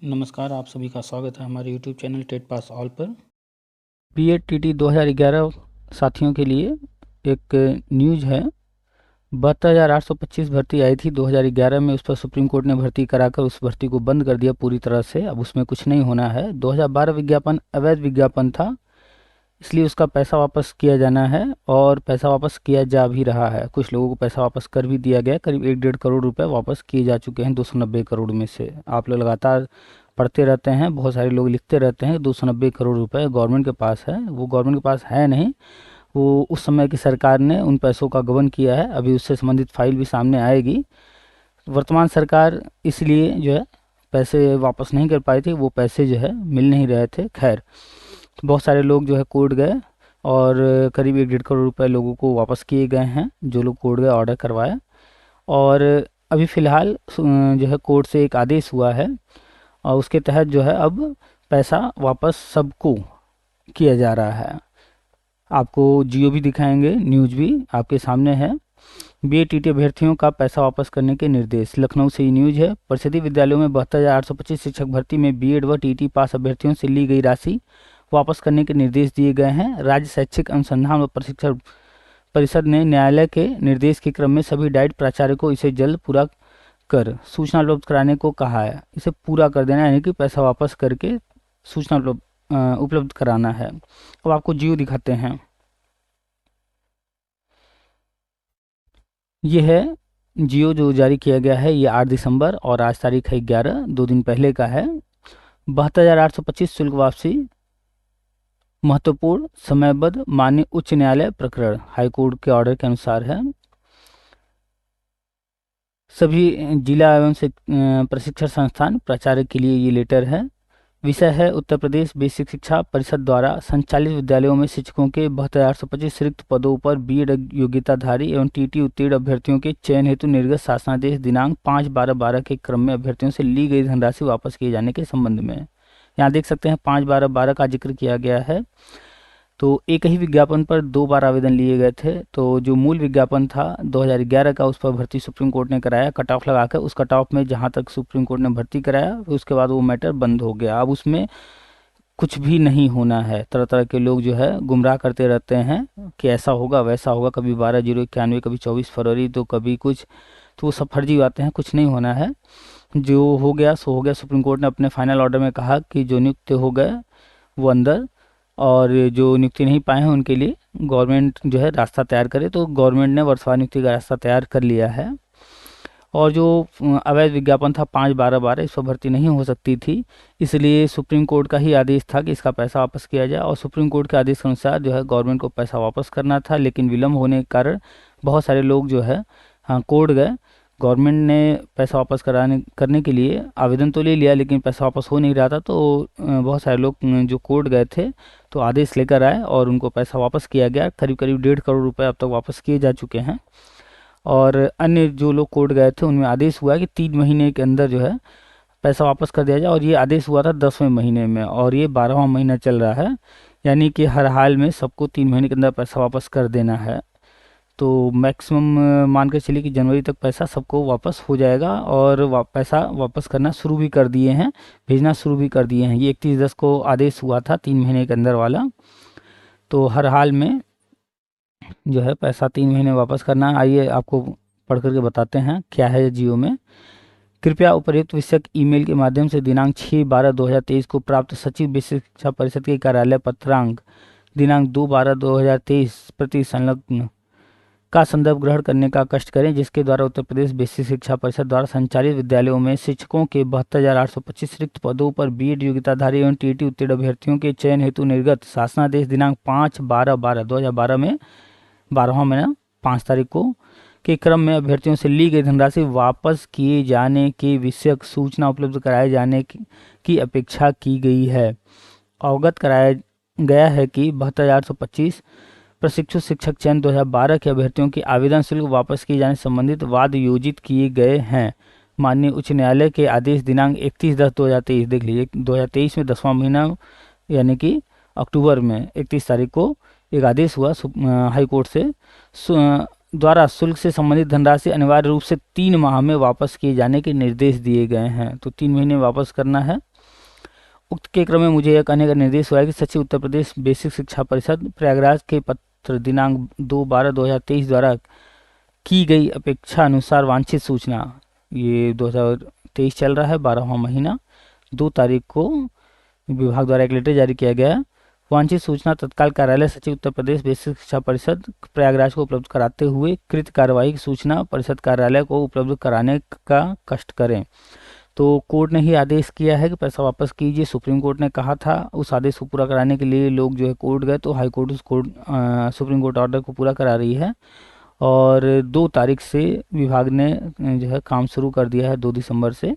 नमस्कार, आप सभी का स्वागत है हमारे YouTube channel TET pass all पर। बीएड टीटी 2011 साथियों के लिए एक न्यूज़ है। 72,825 भर्ती आई थी 2011 में, उस पर सुप्रीम कोर्ट ने भर्ती कराकर उस भर्ती को बंद कर दिया पूरी तरह से। अब उसमें कुछ नहीं होना है। 2012 विज्ञापन अवैध विज्ञापन था, इसलिए उसका पैसा वापस किया जाना है और पैसा वापस किया जा भी रहा है। कुछ लोगों को पैसा वापस कर भी दिया गया। करीब 1-1.5 करोड़ रुपए वापस किए जा चुके हैं 290 करोड़ में से। आप लोग लगातार पढ़ते रहते हैं, बहुत सारे लोग लिखते रहते हैं 290 करोड़ रुपए गवर्नमेंट के पास है। वो गवर्नमेंट के पास है नहीं, वो उस समय की सरकार ने उन पैसों का गबन किया है। अभी उससे संबंधित फाइल भी सामने आएगी। वर्तमान सरकार इसलिए जो है पैसे वापस नहीं कर पाई थी, वो पैसे जो है मिल नहीं रहे थे। खैर, बहुत सारे लोग जो है कोर्ट गए और करीब 1-1.5 करोड़ रुपए लोगों को वापस किए गए हैं, जो लोग कोर्ट गए ऑर्डर करवाए। और अभी फ़िलहाल जो है कोर्ट से एक आदेश हुआ है और उसके तहत जो है अब पैसा वापस सबको किया जा रहा है। आपको जियो भी दिखाएंगे, न्यूज़ भी आपके सामने है। बीएड टीटी अभ्यर्थियों का पैसा वापस करने के निर्देश। लखनऊ से ये न्यूज़ है। परिषदीय विद्यालयों में 72,825 शिक्षक भर्ती में बीएड व टीटी पास अभ्यर्थियों से ली गई राशि वापस करने के निर्देश दिए गए हैं। राज्य शैक्षिक अनुसंधान व प्रशिक्षण परिषद ने न्यायालय के निर्देश के क्रम में सभी डाइट प्राचार्य को इसे जल्द पूरा कर सूचना उपलब्ध कराने को कहा है। इसे पूरा कर देना, यानी कि पैसा वापस करके सूचना उपलब्ध कराना है। अब आपको जियो दिखाते हैं। ये है जियो जो जारी किया गया है, ये 8 दिसंबर और आज तारीख है 11, 2 दिन पहले का है। 72,825 शुल्क वापसी महत्वपूर्ण समयबद्ध माननीय उच्च न्यायालय प्रकरण हाईकोर्ट के ऑर्डर के अनुसार है। सभी जिला एवं प्रशिक्षण संस्थान प्राचार्य के लिए ये लेटर है। विषय है उत्तर प्रदेश बेसिक शिक्षा परिषद द्वारा संचालित विद्यालयों में शिक्षकों के 72,825 रिक्त पदों पर बीएड योग्यताधारी एवं टीटी उत्तीर्ण अभ्यर्थियों के चयन हेतु निर्गत शासनादेश दिनांक 5/12/12 के क्रम में अभ्यर्थियों से ली गई धनराशि वापस किए जाने के संबंध में। यहाँ देख सकते हैं 5/12/12 का जिक्र किया गया है। तो एक ही विज्ञापन पर 2 बार आवेदन लिए गए थे। तो जो मूल विज्ञापन था 2011 का, उस पर भर्ती सुप्रीम कोर्ट ने कराया कट ऑफ लगाकर। उस कट ऑफ में जहाँ तक सुप्रीम कोर्ट ने भर्ती कराया, उसके बाद वो मैटर बंद हो गया। अब उसमें कुछ भी नहीं होना है। तरह तरह के लोग जो है गुमराह करते रहते हैं कि ऐसा होगा वैसा होगा, कभी 12/091, कभी 24 फरवरी, तो कभी कुछ, तो वो सब फर्जी बातें हैं। कुछ नहीं होना है, जो हो गया सो हो गया। सुप्रीम कोर्ट ने अपने फाइनल ऑर्डर में कहा कि जो नियुक्त हो गए वो अंदर, और जो नियुक्ति नहीं पाए हैं उनके लिए गवर्नमेंट जो है रास्ता तैयार करे। तो गवर्नमेंट ने वर्षवार नियुक्ति का रास्ता तैयार कर लिया है। और जो अवैध विज्ञापन था 5/12/12, इस पर भर्ती नहीं हो सकती थी, इसलिए सुप्रीम कोर्ट का ही आदेश था कि इसका पैसा वापस किया जाए। और सुप्रीम कोर्ट के आदेश के अनुसार जो है गवर्नमेंट को पैसा वापस करना था, लेकिन विलम्ब होने के कारण बहुत सारे लोग जो है कोर्ट गए। गवर्नमेंट ने पैसा वापस करने के लिए आवेदन तो ले लिया, लेकिन पैसा वापस हो नहीं रहा था। तो बहुत सारे लोग जो कोर्ट गए थे तो आदेश लेकर आए और उनको पैसा वापस किया गया। करीब करीब 1.5 करोड़ रुपए अब तक वापस किए जा चुके हैं। और अन्य जो लोग कोर्ट गए थे उनमें आदेश हुआ कि 3 महीने के अंदर जो है पैसा वापस कर दिया जाए। और ये आदेश हुआ था 10वें महीने में, और ये 12वां महीना चल रहा है, यानी कि हर हाल में सबको 3 महीने के अंदर पैसा वापस कर देना है। तो मैक्सिमम मान के चलिए कि जनवरी तक पैसा सबको वापस हो जाएगा। और पैसा वापस करना शुरू भी कर दिए हैं, भेजना शुरू भी कर दिए हैं। ये 31/10 को आदेश हुआ था 3 महीने के अंदर वाला। तो हर हाल में जो है पैसा 3 महीने वापस करना है। आइए आपको पढ़ करके बताते हैं क्या है जियो में। कृपया उपर्युक्त विषयक ईमेल के माध्यम से दिनांक 6/12/2023 को प्राप्त सचिव बेसिक शिक्षा परिषद के कार्यालय पत्रांक दिनांक 2/12/2023 प्रति संलग्न का संदर्भ ग्रहण करने का कष्ट करें, जिसके द्वारा उत्तर प्रदेश बेसिक शिक्षा परिषद द्वारा संचालित विद्यालयों में शिक्षकों के 72,825 रिक्त पदों पर बीएड योग्यताधारी एवं टीटी उत्तीर्ण अभ्यर्थियों के चयन हेतु निर्गत शासनादेश दिनांक 5/12/2012 में 12वां महीना 5 तारीख को के क्रम में अभ्यर्थियों से ली गई धनराशि वापस किए जाने के विषयक सूचना उपलब्ध कराए जाने की अपेक्षा की गई है। अवगत कराया गया है कि 72,825 प्रशिक्षु शिक्षक चयन 2012 के अभ्यर्थियों की आवेदन शुल्क वापस किए जाने संबंधित वाद योजित किए गए हैं। माननीय उच्च न्यायालय के आदेश दिनांक 31/10/2023, देख लीजिए 2023 में 10वां महीना यानी कि अक्टूबर में 31 तारीख को एक आदेश हुआ हाई कोर्ट से द्वारा शुल्क से संबंधित धनराशि अनिवार्य रूप से 3 माह में वापस किए जाने के निर्देश दिए गए हैं। तो 3 महीने वापस करना है। उक्त के क्रम में मुझे यह कहने का निर्देश हुआ है कि सचिव उत्तर प्रदेश बेसिक शिक्षा परिषद प्रयागराज के पत्र दिनांक 2/12/2023 द्वारा की गई अपेक्षा अनुसार वांछित सूचना, ये 2023 चल रहा है, 12वां महीना, 2 तारीख को विभाग द्वारा एक लेटर जारी किया गया है। वांछित सूचना तत्काल कार्यालय सचिव उत्तर प्रदेश बेसिक शिक्षा परिषद प्रयागराज को उपलब्ध कराते हुए कृत कार्रवाई की सूचना परिषद कार्यालय को उपलब्ध कराने का कष्ट करें। तो कोर्ट ने ही आदेश किया है कि पैसा वापस कीजिए। सुप्रीम कोर्ट ने कहा था, उस आदेश को पूरा कराने के लिए लोग जो है कोर्ट गए, तो high court supreme court order को पूरा करा रही है और 2 तारीख से विभाग ने जो है काम शुरू कर दिया है, 2 दिसंबर से।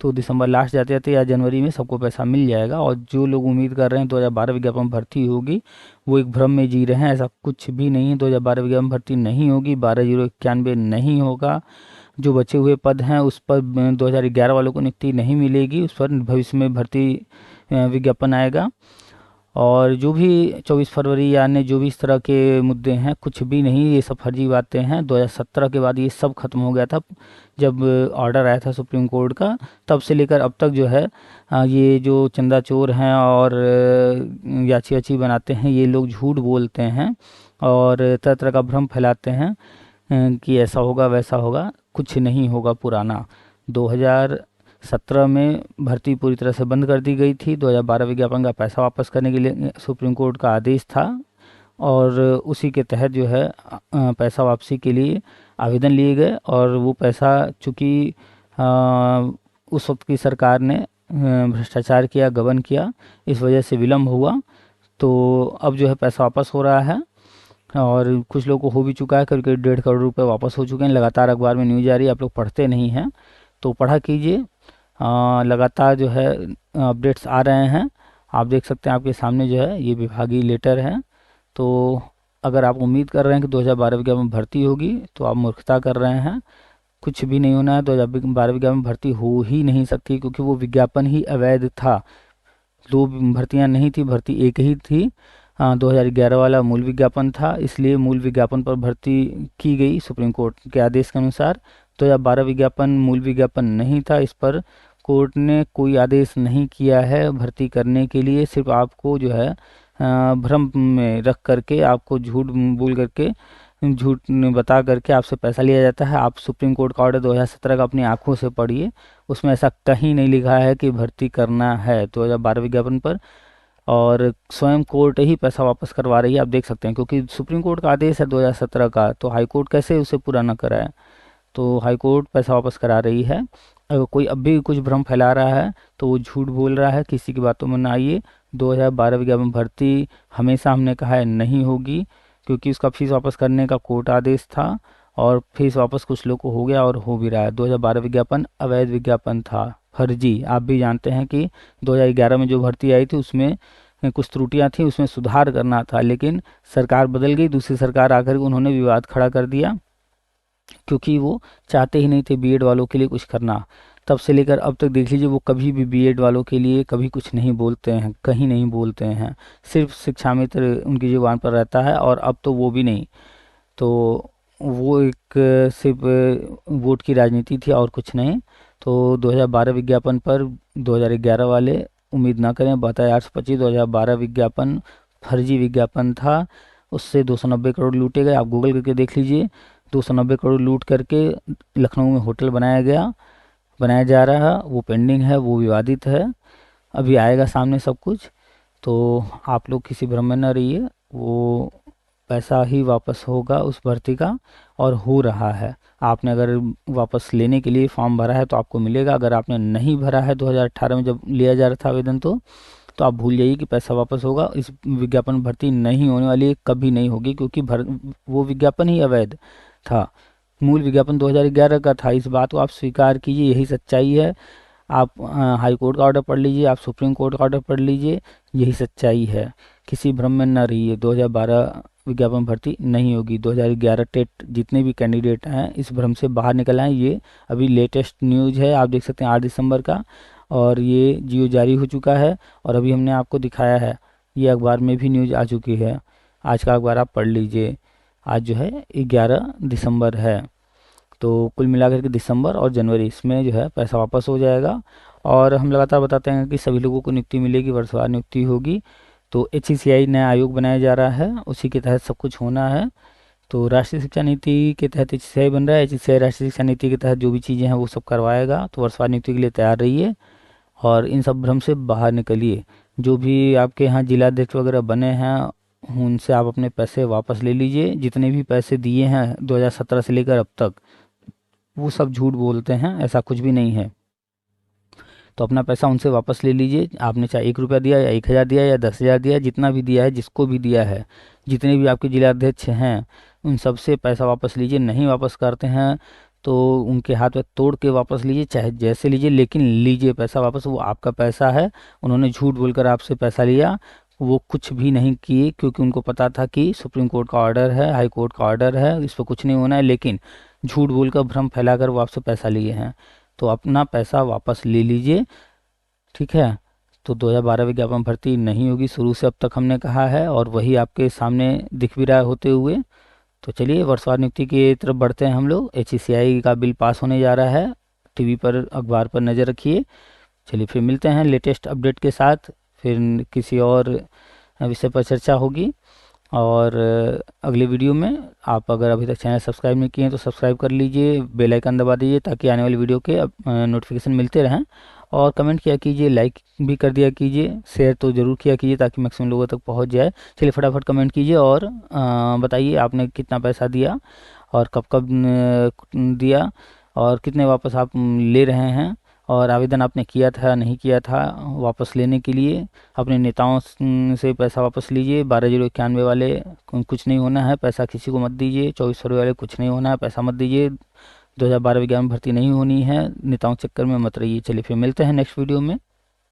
तो दिसंबर लास्ट जाते जाते या जनवरी में सबको पैसा मिल जाएगा। और जो लोग उम्मीद कर रहे हैं 2012 विज्ञापन भर्ती होगी, वो एक भ्रम में जी रहे हैं। ऐसा कुछ भी नहीं है, 2012 विज्ञापन भर्ती नहीं होगी, 12,091 नहीं होगा। जो बचे हुए पद हैं उस पर 2011 वालों को नियुक्ति नहीं मिलेगी, उस पर भविष्य में भर्ती विज्ञापन आएगा। और जो भी 24 फरवरी यानी जो भी इस तरह के मुद्दे हैं, कुछ भी नहीं, ये सब फर्जी बातें हैं। 2017 के बाद ये सब खत्म हो गया था, जब ऑर्डर आया था सुप्रीम कोर्ट का। तब से लेकर अब तक जो है ये जो चंदा चोर हैं और याची याची बनाते हैं, ये लोग झूठ बोलते हैं और तरह तरह का भ्रम फैलाते हैं कि ऐसा होगा वैसा होगा। कुछ नहीं होगा पुराना। 2017 में भर्ती पूरी तरह से बंद कर दी गई थी। 2012 विज्ञापन का पैसा वापस करने के लिए सुप्रीम कोर्ट का आदेश था और उसी के तहत जो है पैसा वापसी के लिए आवेदन लिए गए। और वो पैसा चूँकि उस वक्त की सरकार ने भ्रष्टाचार किया, गबन किया, इस वजह से विलम्ब हुआ। तो अब जो है पैसा वापस हो रहा है और कुछ लोगों को हो भी चुका है, करीब करीब 1.5 करोड़ रुपए वापस हो चुके हैं। लगातार अखबार में न्यूज़ आ रही है, आप लोग पढ़ते नहीं हैं तो पढ़ा कीजिए। लगातार जो है अपडेट्स आ रहे हैं, आप देख सकते हैं आपके सामने जो है ये विभागीय लेटर है। तो अगर आप उम्मीद कर रहे हैं कि 2012 विज्ञापन भर्ती होगी तो आप मूर्खता कर रहे हैं। कुछ भी नहीं होना है, 2012 विज्ञापन भर्ती हो ही नहीं सकती, क्योंकि वो विज्ञापन ही अवैध था। 2 भर्तियाँ नहीं थी, भर्ती एक ही थी। 2011 वाला मूल विज्ञापन था, इसलिए मूल विज्ञापन पर भर्ती की गई सुप्रीम कोर्ट के आदेश के अनुसार। 2012 विज्ञापन मूल विज्ञापन नहीं था, इस पर कोर्ट ने कोई आदेश नहीं किया है भर्ती करने के लिए। सिर्फ आपको जो है भ्रम में रख करके, आपको झूठ बोल करके, झूठ बता करके आपसे पैसा लिया जाता है। आप सुप्रीम कोर्ट का ऑर्डर 2017 का अपनी आंखों से पढ़िए, उसमें ऐसा कहीं नहीं लिखा है कि भर्ती करना है 2012 विज्ञापन पर। और स्वयं कोर्ट ही पैसा वापस करवा रही है, आप देख सकते हैं, क्योंकि सुप्रीम कोर्ट का आदेश है 2017 का, तो हाई कोर्ट कैसे उसे पूरा न कराए। तो हाई कोर्ट पैसा वापस करा रही है। अगर कोई अब भी कुछ भ्रम फैला रहा है तो वो झूठ बोल रहा है, किसी की बातों में ना आइए। 2012 विज्ञापन भर्ती हमेशा हमने कहा है नहीं होगी, क्योंकि उसका फीस वापस करने का कोर्ट आदेश था और फीस वापस कुछ लोग को हो गया और हो भी रहा है। 2012 विज्ञापन अवैध विज्ञापन था, फर्जी। आप भी जानते हैं कि 2011 में जो भर्ती आई थी उसमें कुछ त्रुटियां थी, उसमें सुधार करना था, लेकिन सरकार बदल गई, दूसरी सरकार आकर उन्होंने विवाद खड़ा कर दिया, क्योंकि वो चाहते ही नहीं थे बीएड वालों के लिए कुछ करना। तब से लेकर अब तक देख लीजिए, वो कभी भी बीएड वालों के लिए कभी कुछ नहीं बोलते हैं, कहीं नहीं बोलते हैं। सिर्फ शिक्षा मित्र उनकी जुबान पर रहता है, और अब तो वो भी नहीं। तो वो एक सिर्फ वोट की राजनीति थी और कुछ नहीं। तो 2012 विज्ञापन पर 2011 वाले उम्मीद ना करें। 72/825 2012 विज्ञापन फर्जी विज्ञापन था, उससे 290 करोड़ लूटे गए। आप गूगल करके देख लीजिए, 290 करोड़ लूट करके लखनऊ में होटल बनाया जा रहा है, वो पेंडिंग है, वो विवादित है, अभी आएगा सामने सब कुछ। तो आप लोग किसी भ्रम में न रहिए, वो पैसा ही वापस होगा उस भर्ती का, और हो रहा है। आपने अगर वापस लेने के लिए फॉर्म भरा है तो आपको मिलेगा। अगर आपने नहीं भरा है 2018 में जब लिया जा रहा था आवेदन, तो आप भूल जाइए कि पैसा वापस होगा। इस विज्ञापन भर्ती नहीं होने वाली है, कभी नहीं होगी, क्योंकि वो विज्ञापन ही अवैध था। मूल विज्ञापन 2011 का था, इस बात को आप स्वीकार कीजिए, यही सच्चाई है। आप हाई कोर्ट का ऑर्डर पढ़ लीजिए, आप सुप्रीम कोर्ट का ऑर्डर पढ़ लीजिए, यही सच्चाई है। किसी भ्रम में न रहिए, 2012 विज्ञापन भर्ती नहीं होगी। 2011 टेट जितने भी कैंडिडेट हैं इस भ्रम से बाहर निकल आए। ये अभी लेटेस्ट न्यूज़ है, आप देख सकते हैं 8 दिसंबर का, और ये जियो जारी हो चुका है, और अभी हमने आपको दिखाया है, ये अखबार में भी न्यूज़ आ चुकी है। आज का अखबार आप पढ़ लीजिए, आज जो है 11 दिसंबर है। तो कुल मिलाकर के दिसंबर और जनवरी इसमें जो है पैसा वापस हो जाएगा। और हम लगातार बताते हैं कि सभी लोगों को नियुक्ति मिलेगी, वर्षवार नियुक्ति होगी। तो HECI नया आयोग बनाया जा रहा है, उसी के तहत सब कुछ होना है। तो राष्ट्रीय शिक्षा नीति के तहत HECI बन रहा है, HECI राष्ट्रीय शिक्षा नीति के तहत जो भी चीज़ें हैं वो सब करवाएगा। तो वर्षवार नियुक्ति के लिए तैयार रहिए और इन सब भ्रम से बाहर निकलिए। जो भी आपके यहाँ जिलाध्यक्ष वगैरह बने हैं उनसे आप अपने पैसे वापस ले लीजिए। जितने भी पैसे दिए हैं 2017 से लेकर अब तक, वो सब झूठ बोलते हैं, ऐसा कुछ भी नहीं है। तो अपना पैसा उनसे वापस ले लीजिए। आपने चाहे 1 रुपया दिया या 1000 दिया या 10,000 दिया, जितना भी दिया है, जिसको भी दिया है, जितने भी आपके जिलाध्यक्ष हैं उन सब से पैसा वापस लीजिए। नहीं वापस करते हैं तो उनके हाथ में तोड़ के वापस लीजिए, चाहे जैसे लीजिए, लेकिन लीजिए पैसा वापस। वो आपका पैसा है। उन्होंने झूठ बोलकर आपसे पैसा लिया, वो कुछ भी नहीं किए, क्योंकि उनको पता था कि सुप्रीम कोर्ट का ऑर्डर है, हाई कोर्ट का ऑर्डर है, इस पर कुछ नहीं होना है। लेकिन झूठ बोलकर भ्रम फैलाकर वो आपसे पैसा लिए हैं। तो अपना पैसा वापस ले लीजिए, ठीक है। तो 2012 विज्ञापन भर्ती नहीं होगी, शुरू से अब तक हमने कहा है, और वही आपके सामने दिख भी रहा है होते हुए। तो चलिए वर्षवार नियुक्ति की तरफ बढ़ते हैं हम लोग। HECI का बिल पास होने जा रहा है, टीवी पर अखबार पर नज़र रखिए। चलिए फिर मिलते हैं लेटेस्ट अपडेट के साथ, फिर किसी और विषय पर चर्चा होगी। और अगले वीडियो में आप अगर अभी तक चैनल सब्सक्राइब नहीं किए हैं तो सब्सक्राइब कर लीजिए, बेल आइकन दबा दीजिए ताकि आने वाली वीडियो के नोटिफिकेशन मिलते रहें। और कमेंट किया कीजिए, लाइक भी कर दिया कीजिए, शेयर तो ज़रूर किया कीजिए ताकि मैक्सिमम लोगों तक पहुंच जाए। चलिए फटाफट कमेंट कीजिए और बताइए आपने कितना पैसा दिया और कब कब दिया और कितने वापस आप ले रहे हैं, और आवेदन आपने किया था नहीं किया था वापस लेने के लिए। अपने नेताओं से पैसा वापस लीजिए। 12,091 वाले कुछ नहीं होना है, पैसा किसी को मत दीजिए। 24 फरवरी वाले कुछ नहीं होना है, पैसा मत दीजिए। 2012 विज्ञापन भर्ती नहीं होनी है, नेताओं के चक्कर में मत रहिए। चलिए फिर मिलते हैं नेक्स्ट वीडियो में।